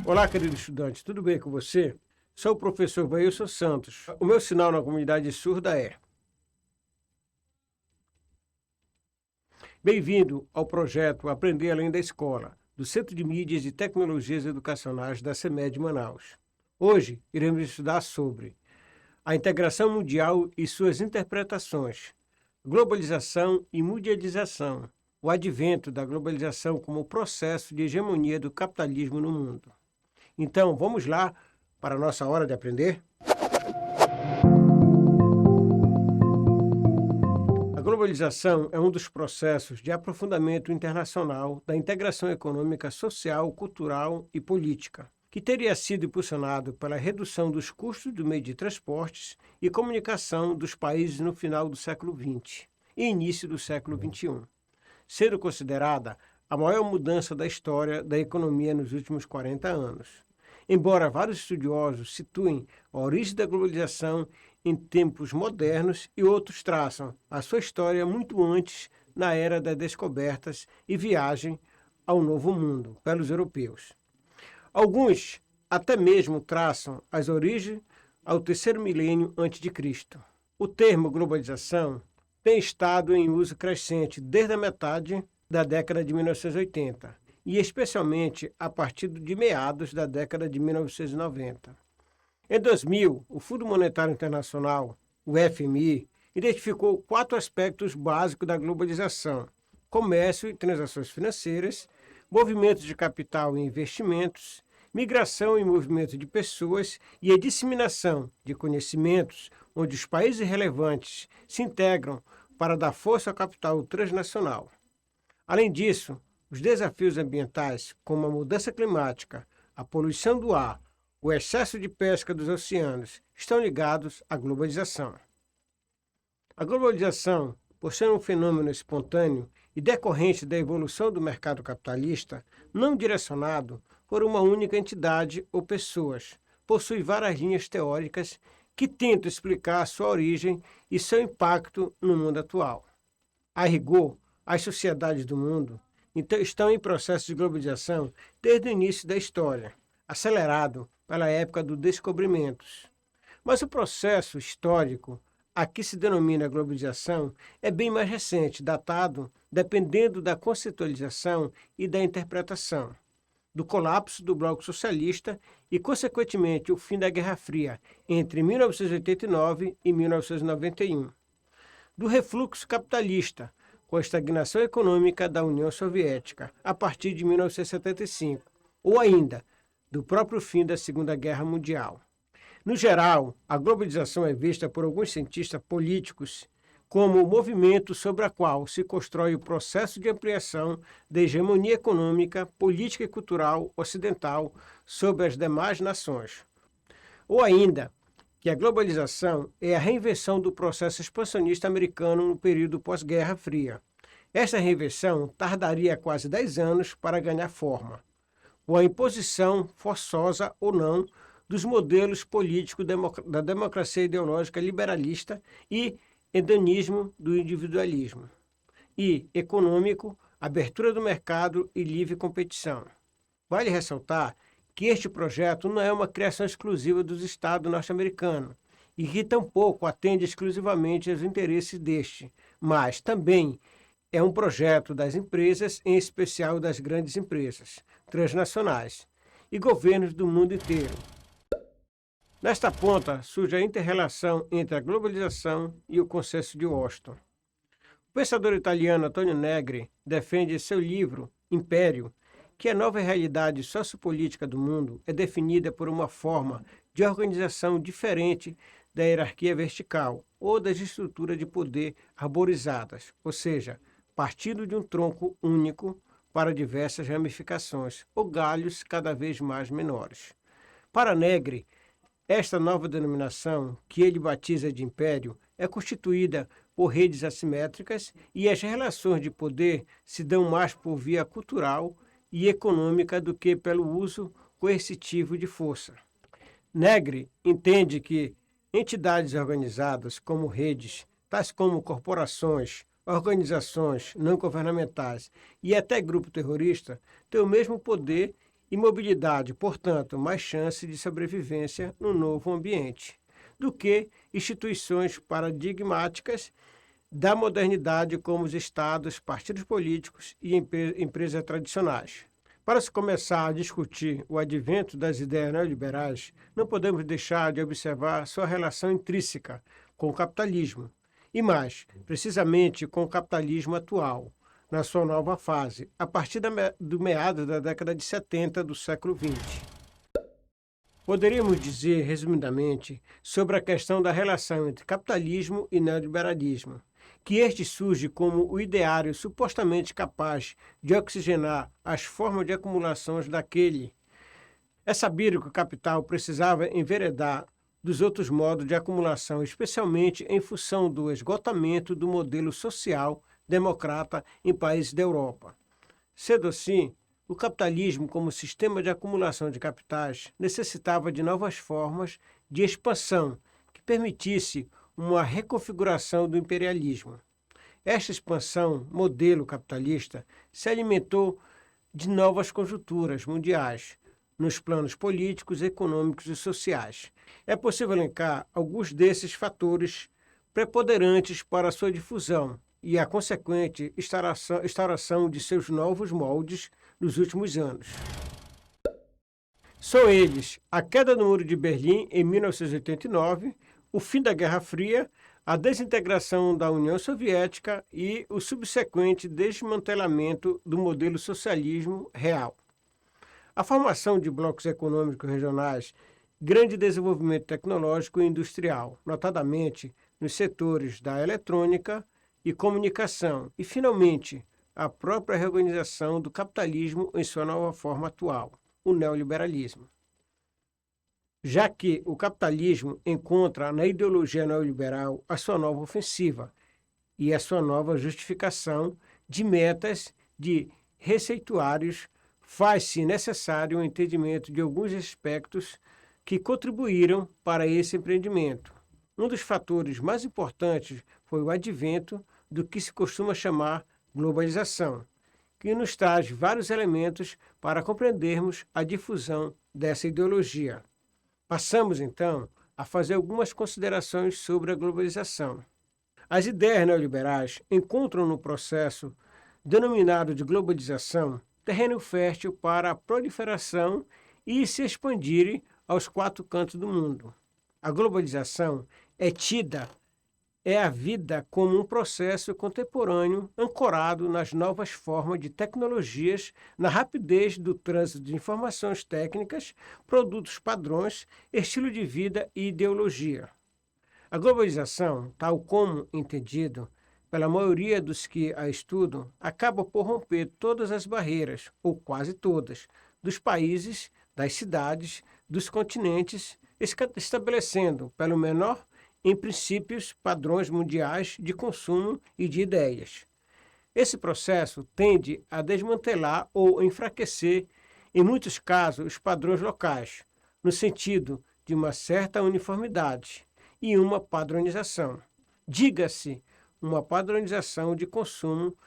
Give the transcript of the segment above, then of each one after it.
Olá, querido estudante, tudo bem com você? Sou o professor Vailson Santos. O meu sinal na comunidade surda é: bem-vindo ao projeto Aprender Além da Escola, do Centro de Mídias e Tecnologias Educacionais da CEMED Manaus. Hoje iremos estudar sobre a integração mundial e suas interpretações, globalização e mundialização, o advento da globalização como processo de hegemonia do capitalismo no mundo. Então, vamos lá para a nossa hora de aprender? A globalização é um dos processos de aprofundamento internacional da integração econômica, social, cultural e política, que teria sido impulsionado pela redução dos custos do meio de transportes e comunicação dos países no final do século XX e início do século XXI, sendo considerada a maior mudança da história da economia nos últimos 40 anos. Embora vários estudiosos situem a origem da globalização em tempos modernos e outros traçam a sua história muito antes, na era das descobertas e viagem ao Novo Mundo pelos europeus. Alguns até mesmo traçam as origens ao terceiro milênio antes de Cristo. O termo globalização tem estado em uso crescente desde a metade da década de 1980. E especialmente a partir de meados da década de 1990. Em 2000, o Fundo Monetário Internacional, o FMI, identificou 4 aspectos básicos da globalização: comércio e transações financeiras, movimentos de capital e investimentos, migração e movimento de pessoas e a disseminação de conhecimentos, onde os países relevantes se integram para dar força ao capital transnacional. Além disso, os desafios ambientais, como a mudança climática, a poluição do ar, o excesso de pesca dos oceanos, estão ligados à globalização. A globalização, por ser um fenômeno espontâneo e decorrente da evolução do mercado capitalista, não direcionado por uma única entidade ou pessoas, possui várias linhas teóricas que tentam explicar sua origem e seu impacto no mundo atual. A rigor, as sociedades do mundo estão em processo de globalização desde o início da história, acelerado pela época dos descobrimentos. Mas o processo histórico a que se denomina globalização é bem mais recente, datado dependendo da conceitualização e da interpretação, do colapso do bloco socialista e, consequentemente, o fim da Guerra Fria entre 1989 e 1991, do refluxo capitalista, com a estagnação econômica da União Soviética, a partir de 1975, ou ainda do próprio fim da Segunda Guerra Mundial. No geral, a globalização é vista por alguns cientistas políticos como o movimento sobre o qual se constrói o processo de ampliação da hegemonia econômica, política e cultural ocidental sobre as demais nações. Ou ainda, que a globalização é a reinvenção do processo expansionista americano no período pós-Guerra Fria. Essa reinvenção tardaria quase 10 anos para ganhar forma, com a imposição, forçosa ou não, dos modelos políticos da democracia ideológica liberalista e hedonismo do individualismo, e econômico, abertura do mercado e livre competição. Vale ressaltar que este projeto não é uma criação exclusiva dos Estados norte-americanos e que tampouco atende exclusivamente aos interesses deste, mas também é um projeto das empresas, em especial das grandes empresas transnacionais e governos do mundo inteiro. Nesta ponta surge a inter-relação entre a globalização e o Consenso de Washington. O pensador italiano Antonio Negri defende em seu livro Império que a nova realidade sociopolítica do mundo é definida por uma forma de organização diferente da hierarquia vertical ou das estruturas de poder arborizadas, ou seja, partindo de um tronco único para diversas ramificações ou galhos cada vez mais menores. Para Negri, Esta nova denominação, que ele batiza de império, é constituída por redes assimétricas e as relações de poder se dão mais por via cultural e econômica do que pelo uso coercitivo de força. Negri entende que entidades organizadas como redes, tais como corporações, organizações não governamentais e até grupo terrorista, têm o mesmo poder e mobilidade, portanto, mais chance de sobrevivência no novo ambiente, do que instituições paradigmáticas da modernidade como os estados, partidos políticos e empresas tradicionais. Para se começar a discutir o advento das ideias neoliberais, não podemos deixar de observar sua relação intrínseca com o capitalismo, e mais, precisamente com o capitalismo atual, na sua nova fase, a partir do meado da década de 70 do século XX. Poderíamos dizer, resumidamente, sobre a questão da relação entre capitalismo e neoliberalismo, que este surge como o ideário supostamente capaz de oxigenar as formas de acumulações daquele. É sabido que o capital precisava enveredar dos outros modos de acumulação, especialmente em função do esgotamento do modelo social democrata em países da Europa. Sendo assim, o capitalismo, como sistema de acumulação de capitais, necessitava de novas formas de expansão que permitisse uma reconfiguração do imperialismo. Esta expansão, modelo capitalista, se alimentou de novas conjunturas mundiais, nos planos políticos, econômicos e sociais. É possível elencar alguns desses fatores preponderantes para a sua difusão e a consequente instauração de seus novos moldes nos últimos anos. São eles a queda do Muro de Berlim em 1989, o fim da Guerra Fria, a desintegração da União Soviética e o subsequente desmantelamento do modelo socialismo real. A formação de blocos econômicos regionais, grande desenvolvimento tecnológico e industrial, notadamente nos setores da eletrônica e comunicação, e, finalmente, a própria reorganização do capitalismo em sua nova forma atual, o neoliberalismo. Já que o capitalismo encontra na ideologia neoliberal a sua nova ofensiva e a sua nova justificação de metas de receituários, faz-se necessário o entendimento de alguns aspectos que contribuíram para esse empreendimento. Um dos fatores mais importantes foi o advento do que se costuma chamar globalização, que nos traz vários elementos para compreendermos a difusão dessa ideologia. Passamos, então, a fazer algumas considerações sobre a globalização. As ideias neoliberais encontram no processo denominado de globalização terreno fértil para a proliferação e se expandirem aos quatro cantos do mundo. A globalização é a vida como um processo contemporâneo ancorado nas novas formas de tecnologias, na rapidez do trânsito de informações técnicas, produtos padrões, estilo de vida e ideologia. A globalização, tal como entendido pela maioria dos que a estudam, acaba por romper todas as barreiras, ou quase todas, dos países, das cidades, dos continentes, estabelecendo, pelo menor, em princípios, padrões mundiais de consumo e de ideias. Esse processo tende a desmantelar ou enfraquecer, em muitos casos, os padrões locais, no sentido de uma certa uniformidade e uma padronização. Diga-se, uma padronização de consumo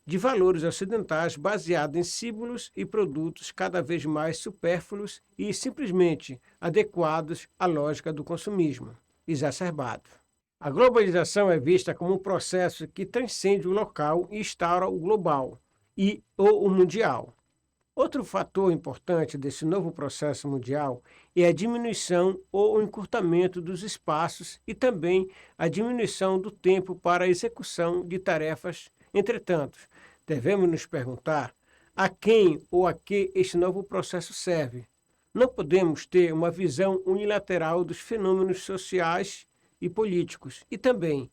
de valores ocidentais baseada em símbolos e produtos cada vez mais supérfluos e simplesmente adequados à lógica do consumismo exacerbado. A globalização é vista como um processo que transcende o local e instaura o global ou o mundial. Outro fator importante desse novo processo mundial é a diminuição ou o encurtamento dos espaços e também a diminuição do tempo para a execução de tarefas. Entretanto, devemos nos perguntar a quem ou a que este novo processo serve. Não podemos ter uma visão unilateral dos fenômenos sociais e políticos e também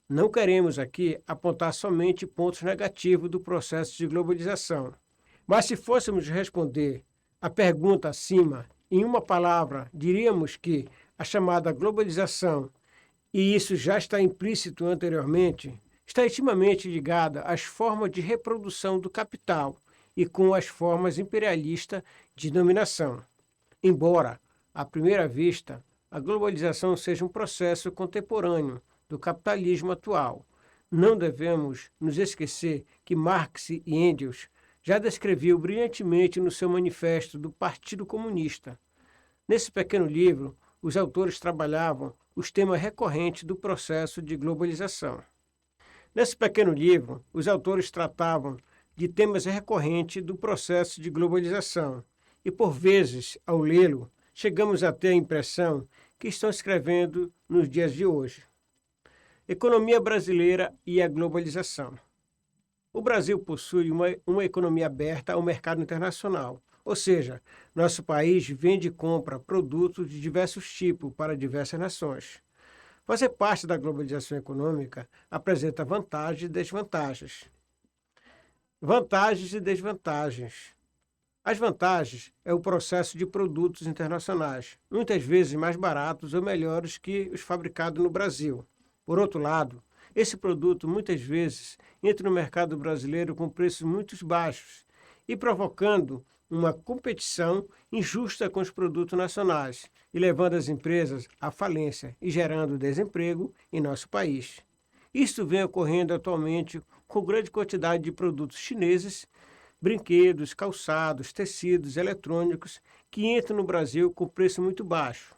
não queremos aqui apontar somente pontos negativos do processo de globalização. Mas se fôssemos responder à pergunta acima, Em uma palavra, diríamos que a chamada globalização, e isso já está implícito anteriormente, está intimamente ligada às formas de reprodução do capital e com as formas imperialistas de dominação. Embora, à primeira vista, a globalização seja um processo contemporâneo do capitalismo atual, não devemos nos esquecer que Marx e Engels já descreviam brilhantemente no seu manifesto do Partido Comunista. Nesse pequeno livro, os autores trabalhavam os temas recorrentes do processo de globalização. Nesse pequeno livro, os autores tratavam de temas recorrentes do processo de globalização e, por vezes, ao lê-lo, chegamos a ter a impressão que estão escrevendo nos dias de hoje. Economia brasileira e a globalização. O Brasil possui uma economia aberta ao mercado internacional, ou seja, nosso país vende e compra produtos de diversos tipos para diversas nações. Fazer parte da globalização econômica apresenta vantagens e desvantagens. Vantagens e desvantagens. As vantagens é o processo de produtos internacionais, muitas vezes mais baratos ou melhores que os fabricados no Brasil. Por outro lado, esse produto muitas vezes entra no mercado brasileiro com preços muito baixos e provocando uma competição injusta com os produtos nacionais e levando as empresas à falência e gerando desemprego em nosso país. Isso vem ocorrendo atualmente com grande quantidade de produtos chineses, brinquedos, calçados, tecidos, eletrônicos que entram no Brasil com preço muito baixo.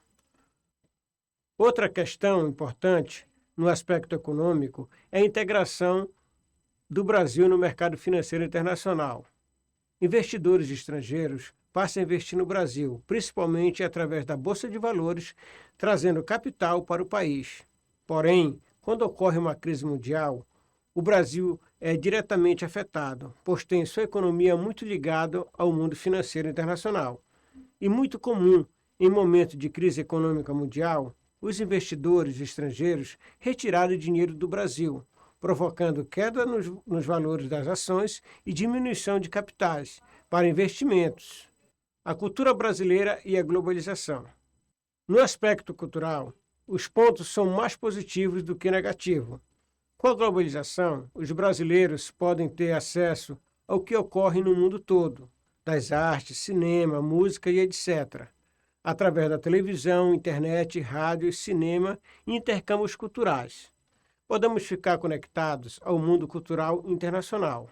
Outra questão importante no aspecto econômico é a integração do Brasil no mercado financeiro internacional. Investidores estrangeiros passam a investir no Brasil, principalmente através da Bolsa de Valores, trazendo capital para o país. Porém, quando ocorre uma crise mundial, o Brasil é diretamente afetado, pois tem sua economia muito ligada ao mundo financeiro internacional. E muito comum, em momentos de crise econômica mundial, os investidores estrangeiros retirarem dinheiro do Brasil, provocando queda nos valores das ações e diminuição de capitais para investimentos. A cultura brasileira e a globalização. No aspecto cultural, os pontos são mais positivos do que negativos. Com a globalização, os brasileiros podem ter acesso ao que ocorre no mundo todo, das artes, cinema, música e etc., através da televisão, internet, rádio, cinema e intercâmbios culturais. Podemos ficar conectados ao mundo cultural internacional.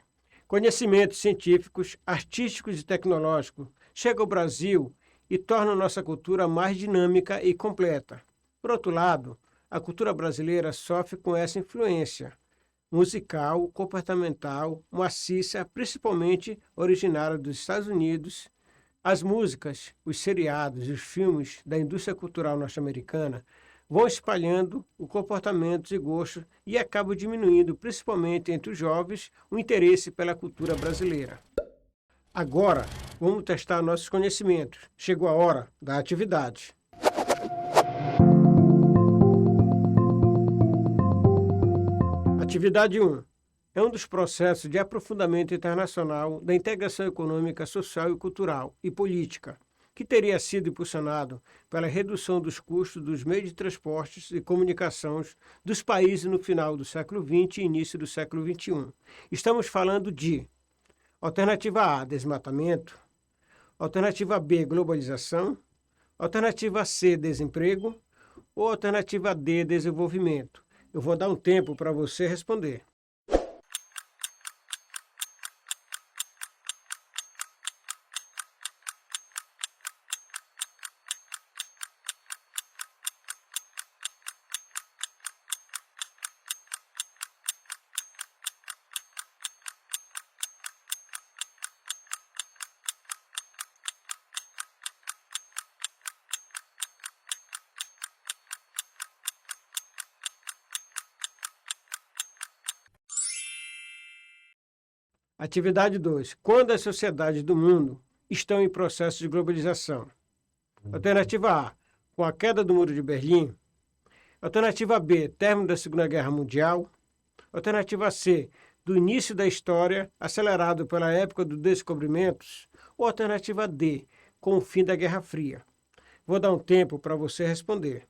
Conhecimentos científicos, artísticos e tecnológicos chegam ao Brasil e tornam nossa cultura mais dinâmica e completa. Por outro lado, a cultura brasileira sofre com essa influência musical, comportamental, maciça, principalmente originária dos Estados Unidos. As músicas, os seriados e os filmes da indústria cultural norte-americana vão espalhando os comportamentos e gostos e acabam diminuindo, principalmente entre os jovens, o interesse pela cultura brasileira. Agora, vamos testar nossos conhecimentos. Chegou a hora da atividade. Atividade 1. É um dos processos de aprofundamento internacional da integração econômica, social e cultural e política, que teria sido impulsionado pela redução dos custos dos meios de transportes e comunicações dos países no final do século XX e início do século XXI. Estamos falando de alternativa A, desmatamento, alternativa B, globalização, alternativa C, desemprego ou alternativa D, desenvolvimento. Eu vou dar um tempo para você responder. Atividade 2. Quando as sociedades do mundo estão em processo de globalização? Alternativa A, com a queda do Muro de Berlim. Alternativa B, término da Segunda Guerra Mundial. Alternativa C, do início da história, acelerado pela época dos descobrimentos. Ou alternativa D, com o fim da Guerra Fria. Vou dar um tempo para você responder.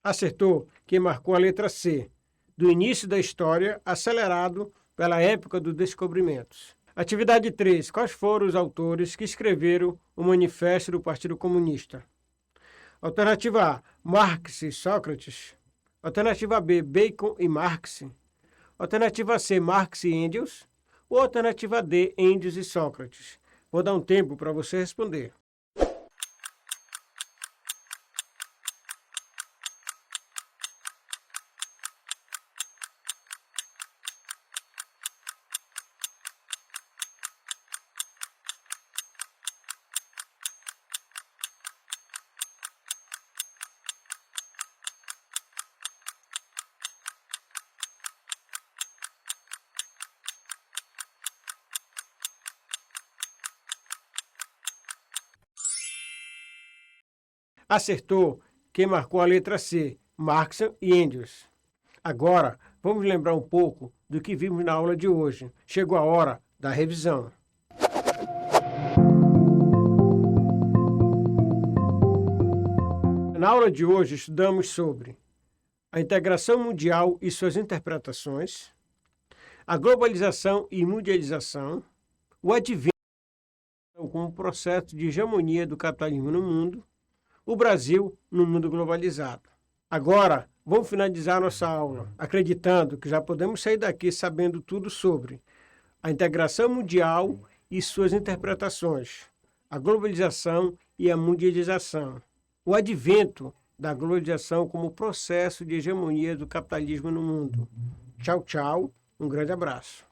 Acertou quem marcou a letra C, do início da história, acelerado pela época dos descobrimentos. Atividade 3. Quais foram os autores que escreveram o Manifesto do Partido Comunista? Alternativa A, Marx e Sócrates. Alternativa B, Bacon e Marx. Alternativa C, Marx e Engels. Ou alternativa D, Engels e Sócrates. Vou dar um tempo para você responder. Acertou quem marcou a letra C, Marx e Engels. Agora, vamos lembrar um pouco do que vimos na aula de hoje. Chegou a hora da revisão. Na aula de hoje, estudamos sobre a integração mundial e suas interpretações, a globalização e mundialização, o advento como processo de hegemonia do capitalismo no mundo, o Brasil no mundo globalizado. Agora, vamos finalizar nossa aula, acreditando que já podemos sair daqui sabendo tudo sobre a integração mundial e suas interpretações, a globalização e a mundialização, o advento da globalização como processo de hegemonia do capitalismo no mundo. Tchau, tchau, um grande abraço.